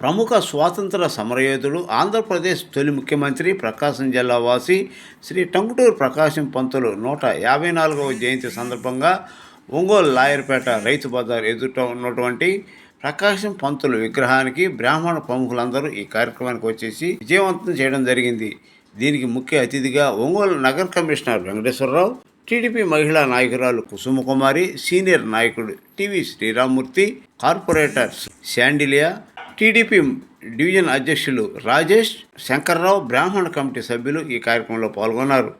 ప్రముఖ స్వాతంత్ర సమరయోధుడు, ఆంధ్రప్రదేశ్ తొలి ముఖ్యమంత్రి, ప్రకాశం జిల్లా వాసి శ్రీ టంగుటూరి ప్రకాశం పంతులు 154వ జయంతి సందర్భంగా ఒంగోలు లాయర్పేట రైతు బజార్ ఎదుట ఉన్నటువంటి ప్రకాశం పంతులు విగ్రహానికి బ్రాహ్మణ ప్రముఖులందరూ ఈ కార్యక్రమానికి వచ్చేసి విజయవంతం చేయడం జరిగింది. దీనికి ముఖ్య అతిథిగా ఒంగోలు నగర కమిషనర్ వెంకటేశ్వరరావు, టీడీపీ మహిళా నాయకురాలు కుసుమకుమారి, సీనియర్ నాయకుడు TV Sriramamurthy, corporator Sandilya, TDP division అధ్యక్షులు రాజేష్, శంకర్రావు, బ్రాహ్మణ కమిటీ సభ్యులు ఈ కార్యక్రమంలో పాల్గొన్నారు.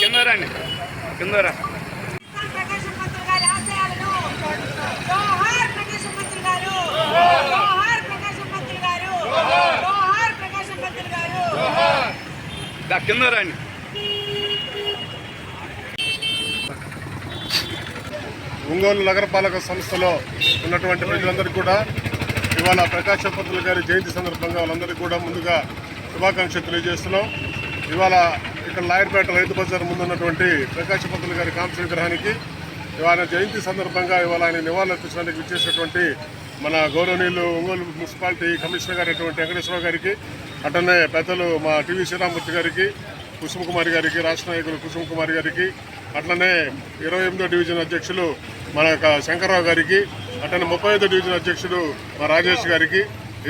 కింద రండి, కింద రా. కింద రండి. ఒంగోలు నగరపాలక సంస్థలో ఉన్నటువంటి ప్రజలందరికీ కూడా ఇవాళ ప్రకాశం పంతులు గారి జయంతి సందర్భంగా వాళ్ళందరికీ కూడా ముందుగా శుభాకాంక్షలు తెలియజేస్తున్నాం. ఇవాళ ఇక్కడ లాయర్పేట రైతు బజార్ ముందు ఉన్నటువంటి ప్రకాశం పంతులు గారి కాంస్య విగ్రహానికి ఇవాళ జయంతి సందర్భంగా ఇవాళ ఆయన నివాళులు అర్పించడానికి విచ్చేసినటువంటి మన గౌరవనీయులు ఒంగోలు మున్సిపాలిటీ కమిషనర్ గారైనటువంటి వెంకటేశ్వరరావు గారికి, అటనే పెద్దలు మా టీవీ శ్రీరామ్మూర్తి గారికి, కుసుమకుమారి గారికి, రాష్ట్ర నాయకులు కుసుమకుమారి గారికి, అట్లనే 28వ డివిజన్ అధ్యక్షులు మన శంకర్రావు గారికి, అట్లనే 35వ డివిజన్ అధ్యక్షుడు మా రాజేష్ గారికి,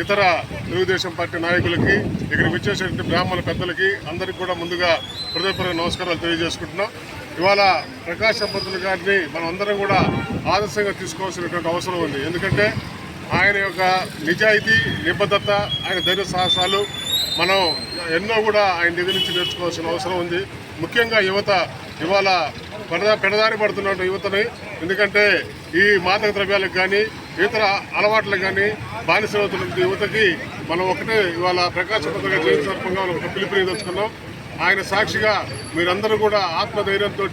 ఇతర తెలుగుదేశం పార్టీ నాయకులకి, ఇక్కడికి వచ్చేసేటువంటి బ్రాహ్మణ పెద్దలకి అందరికీ కూడా ముందుగా హృదయపూర్వక నమస్కారాలు తెలియజేసుకుంటున్నాం. ఇవాళ ప్రకాశం పంతులు గారిని మనం అందరం కూడా ఆదర్శంగా తీసుకోవాల్సినటువంటి అవసరం ఉంది. ఎందుకంటే ఆయన యొక్క నిజాయితీ, నిబద్ధత, ఆయన ధైర్య సాహసాలు మనం ఎన్నో కూడా ఆయన దగ్గర నుంచి నేర్చుకోవాల్సిన అవసరం ఉంది. ముఖ్యంగా యువత ఇవాళ పెడదారి పడుతున్న యువతని, ఎందుకంటే ఈ మాదక ద్రవ్యాలకు కానీ ఇతర అలవాట్లకు కానీ బానిసవుతున్న యువతకి మనం ఒకటే ఇవాళ ప్రకాశం పంతులు గారి జయంతి సందర్భంగా ఒక పిలుపునిదలుచుకున్నాం. ఆయన సాక్షిగా మీరందరూ కూడా ఆత్మధైర్యంతో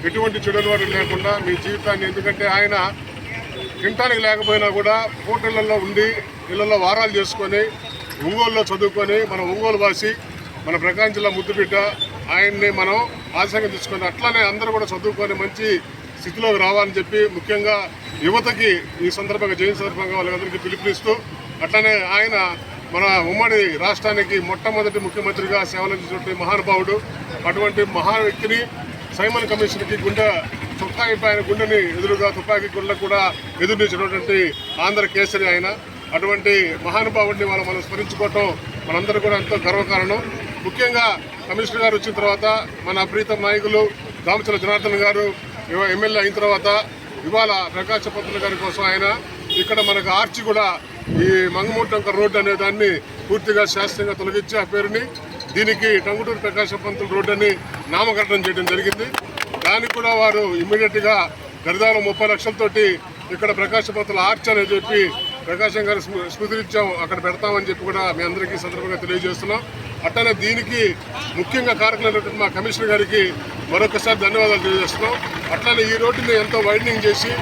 ఎటువంటి చెడు అలవాట్లు లేకుండా మీ జీవితాన్ని, ఎందుకంటే ఆయన తినటానికి లేకపోయినా కూడా హోటళ్లలో ఉండి ఇళ్లలో వారాలు చేసుకొని ఒంగోలులో చదువుకొని మన ఒంగోలు వాసి, మన ప్రకాశం జిల్లా ముద్దుబిడ్డ, ఆయన్ని మనం ఆశంగా తీసుకొని అట్లనే అందరూ కూడా చదువుకొని మంచి స్థితిలోకి రావాలని చెప్పి ముఖ్యంగా యువతకి ఈ సందర్భంగా జయంతి సందర్భంగా వాళ్ళందరికీ పిలుపునిస్తూ, అట్లనే ఆయన మన ఉమ్మడి రాష్ట్రానికి మొట్టమొదటి ముఖ్యమంత్రిగా సేవలందించినటువంటి మహానుభావుడు. అటువంటి మహా వ్యక్తిని సైమన్ కమిషన్కి ఆయన గుండెని ఎదురుగా తుపాకీ గుండె కూడా ఎదురునిచ్చినటువంటి ఆంధ్ర కేసరి ఆయన. అటువంటి మహానుభావుడిని మనం స్మరించుకోవటం మనందరూ కూడా ఎంతో గర్వకారణం. ముఖ్యంగా కమిషనర్ గారు వచ్చిన తర్వాత మన ప్రీతం నాయకులు దామచల జనార్దన్ గారు ఎమ్మెల్యే అయిన తర్వాత ఇవాళ ప్రకాశం పంతులు గారి కోసం ఆయన ఇక్కడ మనకు ఆర్చి కూడా ఈ మంగమూటంక రోడ్డు అనే దాన్ని పూర్తిగా శాస్త్రీయంగా తొలగించి ఆ పేరుని దీనికి టంగుటూరి ప్రకాశం పంతులు రోడ్డు అని నామకరణం చేయడం జరిగింది. దానికి కూడా వారు ఇమ్మీడియట్గా గరిదాలో 30 లక్షలతోటి ఇక్కడ ప్రకాశం పంతులు ఆర్చ్ అని చెప్పి ప్రకాశం గారి స్మృతినిత్యం అక్కడ పెడతామని చెప్పి కూడా మీ అందరికీ సందర్భంగా తెలియజేస్తున్నాం. అట్లనే దీనికి ముఖ్యంగా కారకులైనటువంటి మా కమిషనర్ గారికి మరొకసారి ధన్యవాదాలు తెలియజేస్తున్నాం. అట్లనే ఈ రోడ్డుని ఎంతో వైడనింగ్ చేసి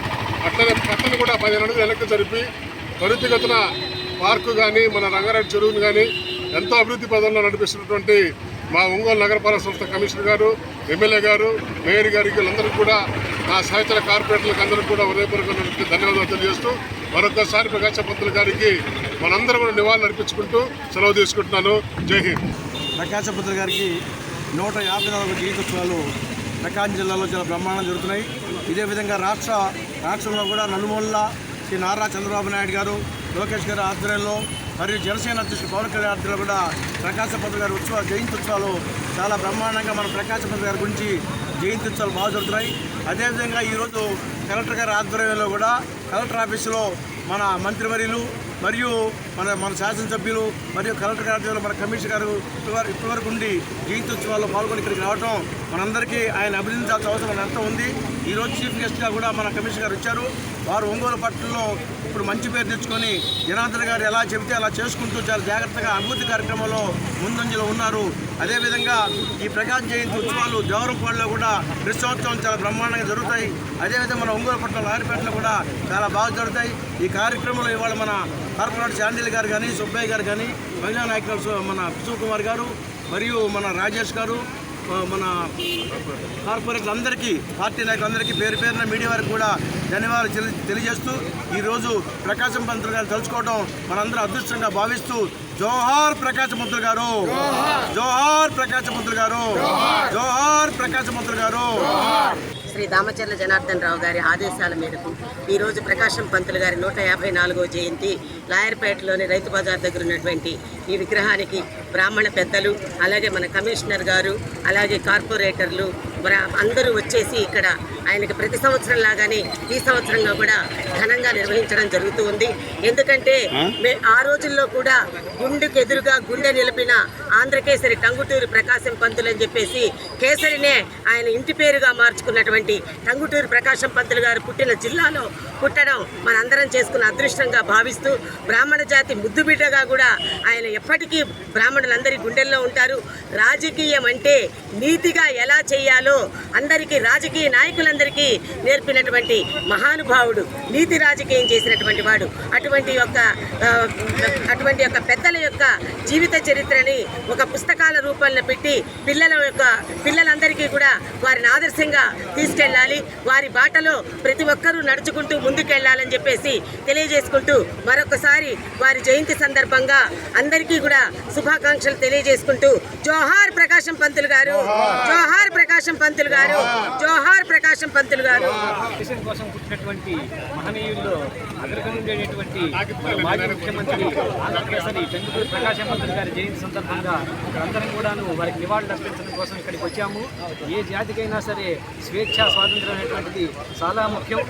అట్లనే పక్కన కూడా 15 అడుగులు వెనక్కి జరిపి త్వరితగతిన పార్కు కానీ మన రంగారెడ్డి చెరువుని కానీ ఎంతో అభివృద్ధి పదంలో నడిపిస్తున్నటువంటి మా ఒంగోలు నగరపాలక సంస్థ కమిషనర్ గారు, ఎమ్మెల్యే గారు, మేయర్ గారికి వీళ్ళందరికీ కూడా నా సహచర కార్పొరేటర్లకు అందరికీ కూడా హృదయపూర్వక ధన్యవాదాలు తెలియజేస్తూ మరొకసారి ప్రకాశం పంతులు గారికి మనందరూ కూడా నివాళులు అర్పించుకుంటూ సెలవు తీసుకుంటున్నాను. జై హింద్. ప్రకాశం పంతులు గారికి 154వ జయంత్యోత్సవాలు ప్రకాశం జిల్లాలో చాలా బ్రహ్మాండం జరుగుతున్నాయి. ఇదే విధంగా రాష్ట్రంలో కూడా నలుమూలల శ్రీ నారా చంద్రబాబు నాయుడు గారు, లోకేష్ గారి ఆధ్వర్యంలో మరియు జనసేన అధ్యక్షుడు పవన్ కళ్యాణ్ ఆధ్వర్యంలో కూడా ప్రకాశం పంతులు గారి జయంతి ఉత్సవాలు చాలా బ్రహ్మాండంగా మన ప్రకాశం పంతులు గారి గురించి జయంతి ఉత్సవాలు బాగా జరుగుతున్నాయి. అదేవిధంగా ఈరోజు కలెక్టర్ గారి ఆధ్వర్యంలో కూడా కలెక్టర్ ఆఫీసులో మన మంత్రివర్యులు మరియు మన శాసనసభ్యులు మరియు కలెక్టర్ గారి మన కమిషనర్ గారు ఇప్పటివరకు ఉండి జయంతి ఉత్సవాల్లో పాల్గొని ఇక్కడికి రావడం మనందరికీ ఆయన అభినందించాల్సిన అవసరం ఎంతో ఉంది. ఈరోజు చీఫ్ గెస్ట్గా కూడా మన కమిషనర్ గారు వచ్చారు. వారు ఒంగోలు పట్టణంలో ఇప్పుడు మంచి పేరు తెచ్చుకొని జనార్దన్ గారు ఎలా చెబితే అలా చేసుకుంటూ చాలా జాగ్రత్తగా అభివృద్ధి కార్యక్రమంలో ముందంజలో ఉన్నారు. అదేవిధంగా ఈ ప్రకాశం జయంతి ఉత్సవాలు దేవరంపాడులో కూడా ప్రతిసంవత్సరం చాలా బ్రహ్మాండంగా జరుగుతాయి. అదేవిధంగా మన ఒంగోలు పట్టణం లాయర్పేటలో కూడా చాలా బాగా జరుగుతాయి. ఈ కార్యక్రమంలో ఇవాళ మన కార్పొరేటర్ శాండిల్ గారు కానీ, సుబ్బయ్య గారు కానీ, మహిళా నాయకులు మన శివకుమార్ గారు మరియు మన రాజేష్ గారు, మన కార్పొరేట్లందరికీ, పార్టీ నాయకులందరికీ పేరు పేరున మీడియా వారికి కూడా ధన్యవాదాలు తెలియజేస్తూ ఈరోజు ప్రకాశం పంతులు గారు తలుచుకోవడం మనందరూ అదృష్టంగా భావిస్తూ జోహార్ ప్రకాశం పంతులు గారు, జోహార్ ప్రకాశం పంతులు గారు, జోహార్ ప్రకాశం పంతులు గారు. శ్రీ దామచర్ల జనార్దన్ రావు గారి ఆదేశాల మేరకు ఈరోజు ప్రకాశం పంతులు గారి 154వ జయంతి లాయర్పేటలోని రైతు బజార్ దగ్గర ఉన్నటువంటి ఈ విగ్రహానికి బ్రాహ్మణ పెద్దలు, అలాగే మన కమిషనర్ గారు, అలాగే కార్పొరేటర్లు అందరూ వచ్చేసి ఇక్కడ ఆయనకి ప్రతి సంవత్సరం లాగానే ఈ సంవత్సరంలో కూడా ఘనంగా నిర్వహించడం జరుగుతూ ఉంది. ఎందుకంటే ఆ రోజుల్లో కూడా గుండెకు ఎదురుగా గుండె నిలిపిన ఆంధ్రకేసరి టంగుటూరి ప్రకాశం పంతులు అని చెప్పేసి కేసరినే ఆయన ఇంటి పేరుగా మార్చుకున్నటువంటి టంగుటూరి ప్రకాశం పంతులు గారు పుట్టిన జిల్లాలో పుట్టడం మనందరం చేసుకున్న అదృష్టంగా భావిస్తూ బ్రాహ్మణ జాతి ముద్దుబిడ్డగా కూడా ఆయన ఎప్పటికీ బ్రాహ్మణులందరి గుండెల్లో ఉంటారు. రాజకీయం అంటే నీతిగా ఎలా చేయాలో అందరికీ, రాజకీయ నాయకులందరికీ నేర్పినటువంటి మహానుభావుడు, నీతి రాజకీయం చేసినటువంటి వాడు. అటువంటి యొక్క పెద్దల యొక్క జీవిత చరిత్రని ఒక పుస్తకాల రూపంలో పెట్టి పిల్లలందరికీ కూడా వారిని ఆదర్శంగా తీసుకెళ్ళాలి. వారి బాటలో ప్రతి ఒక్కరూ నడుచుకుంటూ ముందుకెళ్లాలని చెప్పేసి తెలియజేసుకుంటూ మరొకసారి వారి జయంతి సందర్భంగా అందరికీ కూడా శుభాకాంక్షలు తెలియజేసుకుంటూ జోహార్ ప్రకాశం పంతులు గారు, జోహార్ ప్రకాశం పంతులు గారు, జోహార్ ప్రకాశం పంతులు గారు. దేశం కోసం పుట్టినటువంటి మహనీయుల్లో అగ్రగణ్యుడైనటువంటి మాజీ ముఖ్యమంత్రి ఆంధ్రకేసరి టంగుటూరి ప్రకాశం పంతులు గారి జయంతి సందర్భంగా అందరం కూడాను వారికి నివాళులు అర్పించడం కోసం ఇక్కడికి వచ్చాము. ఏ జాతికైనా సరే స్వేచ్ఛ, స్వాతంత్రం అనేటువంటిది చాలా ముఖ్యం.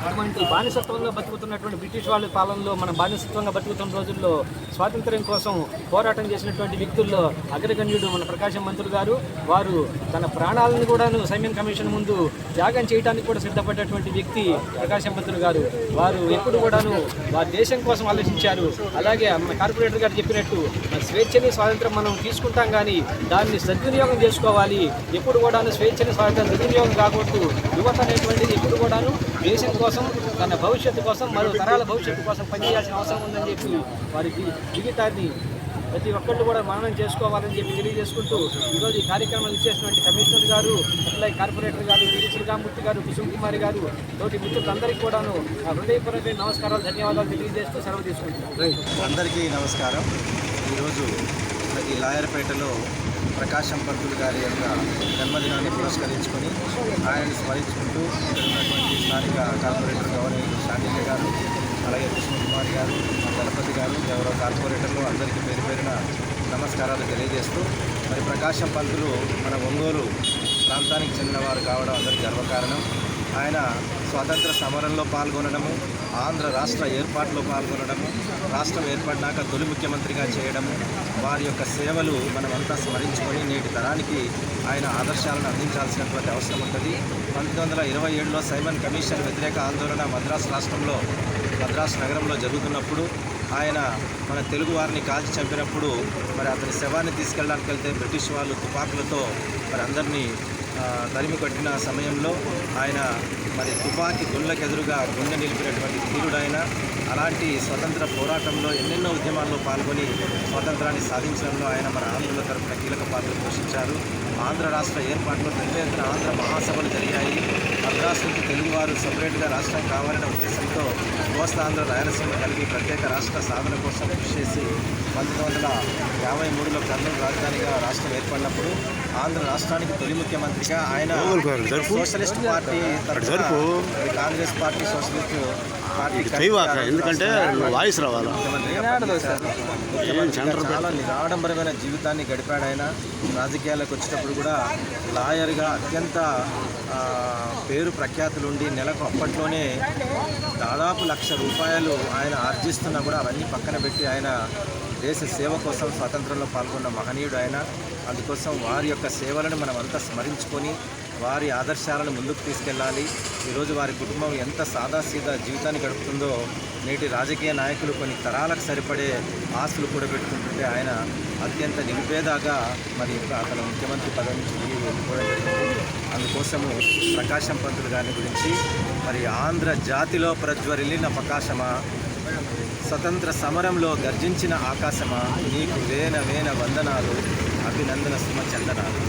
అటువంటి బానిసత్వంలో బతుకుతున్నటువంటి బ్రిటిష్ వాళ్ళ పాలనలో మనం బానిసత్వంగా బతుకుతున్న రోజుల్లో స్వాతంత్ర్యం కోసం పోరాటం చేసినటువంటి వ్యక్తుల్లో అగ్రగణ్యుడు మన ప్రకాశం పంతులు గారు. వారు తన ప్రాణాలను కూడాను సైమన్ కమిషన్ ముందు త్యాగం చేయడానికి కూడా సిద్ధపడ్డటువంటి వ్యక్తి ప్రకాశం పంతులు గారు. వారు ఎప్పుడు కూడాను వారి దేశం కోసం ఆలోచించారు. అలాగే మన కార్పొరేటర్ గారు చెప్పినట్టు స్వేచ్ఛని, స్వాతంత్రం మనం తీసుకుంటాం కానీ దాన్ని సద్వినియోగం చేసుకోవాలి. ఎప్పుడు కూడాను స్వేచ్ఛని, స్వాతంత్రం దుర్వినియోగం కాకూడదు. యువత అనేటువంటిది ఎప్పుడు కూడాను దేశం కోసం, తన భవిష్యత్తు కోసం, మరో తరాల భవిష్యత్తు కోసం పనిచేయాల్సిన అవసరం ఉందని చెప్పి వారి జీవితాన్ని ప్రతి ఒక్కళ్ళు కూడా మననం చేసుకోవాలని చెప్పి తెలియజేసుకుంటూ ఈరోజు ఈ కార్యక్రమాలు ఇచ్చేసినటువంటి కమిషనర్ గారు, అట్లాగే కార్పొరేటర్ గారు, డి శ్రీరామూర్తి గారు, కుసుమ్ కుమారి గారు, తోటి మిత్రులందరికీ కూడాను హృదయపూర్వక నమస్కారాలు, ధన్యవాదాలు తెలియజేస్తూ సెలవు తీసుకుంటున్నాను. అందరికీ నమస్కారం. ఈరోజు ఈ లాయర్పేటలో ప్రకాశం పంతులు గారి యొక్క జన్మదినాన్ని పురస్కరించుకొని ఆయనను స్మరించుకుంటూ ఇక్కడ ఉన్నటువంటి స్థానిక కార్పొరేటర్ గవర్నర్ శాండిల్య గారు, అలాగే కుసుమ్ కుమార్ గారు, దళపతి గారు, ఎవరో కార్పొరేటర్లు అందరికీ పేరు పేరున నమస్కారాలు తెలియజేస్తూ, మరి ప్రకాశం పంతులు మన ఒంగోలు ప్రాంతానికి చెందినవారు కావడం అందరికీ గర్వకారణం. ఆయన స్వాతంత్ర సమరంలో పాల్గొనడము, ఆంధ్ర రాష్ట్ర ఏర్పాటులో పాల్గొనడము, రాష్ట్రం ఏర్పడినాక తొలి ముఖ్యమంత్రిగా చేయడము, వారి యొక్క సేవలు మనమంతా స్మరించుకొని నేటి తరానికి ఆయన ఆదర్శాలను అందించాల్సినటువంటి అవసరం ఉంటుంది. 1927లో సైమన్ కమిషన్ వ్యతిరేక ఆందోళన మద్రాసు నగరంలో జరుగుతున్నప్పుడు ఆయన మన తెలుగు వారిని కాల్చి చంపినప్పుడు మరి అతని శవాన్ని తీసుకెళ్ళడానికి వెళ్తే బ్రిటిష్ వాళ్ళు తుపాకులతో మరి అందరినీ తరిమి కొట్టిన సమయంలో ఆయన మరి తుపాకీ గుళ్ళకెదురుగా గుండె నిలిపినటువంటి ధీరుడైన అలాంటి స్వతంత్ర పోరాటంలో ఎన్నెన్నో ఉద్యమాల్లో పాల్గొని స్వాతంత్రాన్ని సాధించడంలో ఆయన మన ఆంధ్రుల తరపున కీలక పాత్ర పోషించారు. ఆంధ్ర రాష్ట్ర ఏర్పాటులో పెద్ద ఎత్తున ఆంధ్ర మహాసభలు జరిగాయి. మద్రాసు నుంచి తెలుగువారు సపరేట్గా రాష్ట్రం కావాలనే ఉద్దేశంతో కోస్తాంధ్ర రాయలసీమ కలిగి ప్రత్యేక రాష్ట్ర సాధన కోసం కృషి చేసి 1953లో కర్నూలు రాజధానిగా రాష్ట్రం ఏర్పడినప్పుడు ఆంధ్ర రాష్ట్రానికి తొలి ముఖ్యమంత్రిగా ఆయన సోషలిస్ట్ పార్టీ తరఫున కాంగ్రెస్ పార్టీ సోషలిస్ట్ పార్టీ ఎందుకంటే వాయిస్ రావాలి. చాలా నిరాడంబరమైన జీవితాన్ని గడిపాడు ఆయన. రాజకీయాలకు వచ్చేటప్పుడు కూడా లాయర్గా అత్యంత పేరు ప్రఖ్యాతులుండి నెలకు అప్పట్లోనే దాదాపు ₹1,00,000 ఆయన ఆర్జిస్తున్నా కూడా అవన్నీ పక్కన పెట్టి ఆయన దేశ సేవ కోసం స్వాతంత్రంలో పాల్గొన్న మహనీయుడు ఆయన. అందుకోసం వారి యొక్క సేవలను మనం అంతా స్మరించుకొని వారి ఆదర్శాలను ముందుకు తీసుకెళ్ళాలి. ఈరోజు వారి కుటుంబం ఎంత సాదాసీదా జీవితాన్ని గడుపుతుందో నేటి రాజకీయ నాయకులు కొన్ని తరాలకు సరిపడే ఆస్తులు కూడా పెట్టుకుంటుంటే ఆయన అత్యంత నిరుపేదగా మరి అతను ముఖ్యమంత్రి పదవి నుంచి వెళ్ళిపోవడం జరిగింది. అందుకోసము ప్రకాశం పంతులు గారి గురించి మరి ఆంధ్ర జాతిలో ప్రజ్వరిల్లిన ప్రకాశమా, స్వతంత్ర సమరంలో గర్జించిన ఆకాశమా, నీకు వేన వందనాలు, అభినందన సుమ చందనాలు.